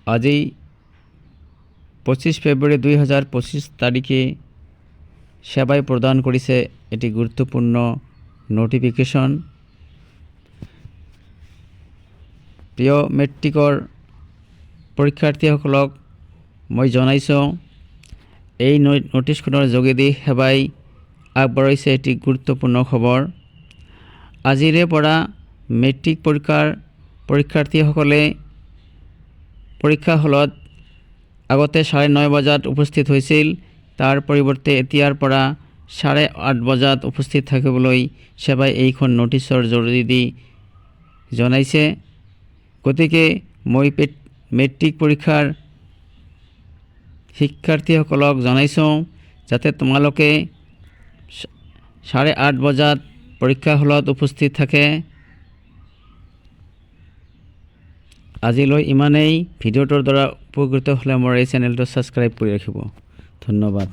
আজি 25 ফেব্ৰুৱাৰী 2025 তাৰিখে সেৱাই প্ৰদান কৰিছে এটি গুৰুত্বপূৰ্ণ নোটিফিকেশ্যন। প্ৰিয় মেট্ৰিকৰ পৰীক্ষাৰ্থীসকলক মই জনাইছোঁ এই নোটিছখনৰ যোগেদি সেৱাই আগবঢ়াইছে এটি গুৰুত্বপূৰ্ণ খবৰ। আজিৰে পৰা মেট্ৰিক পৰীক্ষাৰ পৰীক্ষাৰ্থীসকলে পৰীক্ষা হলত আগতে 9:30 বজাত উপস্থিত হৈছিল, তাৰ পৰিৱৰ্তে এতিয়াৰ পৰা 8:30 বজাত উপস্থিত থাকিবলৈ সেৱাই এইখন নোটিছৰ জৰিয়তে জনাইছে। গতিকে মই মেট্ৰিক পৰীক্ষাৰ শিক্ষাৰ্থীসকলক জনাইছোঁ যাতে তোমালোকে 8:30 বজাত পৰীক্ষা হলত উপস্থিত থাকে। আজিলৈ ইমানেই। ভিডিঅ'টোৰ দ্বাৰা উপকৃত হ'লে মোৰ এই চেনেলটো ছাবস্ক্ৰাইব কৰি ৰাখিব। ধন্যবাদ।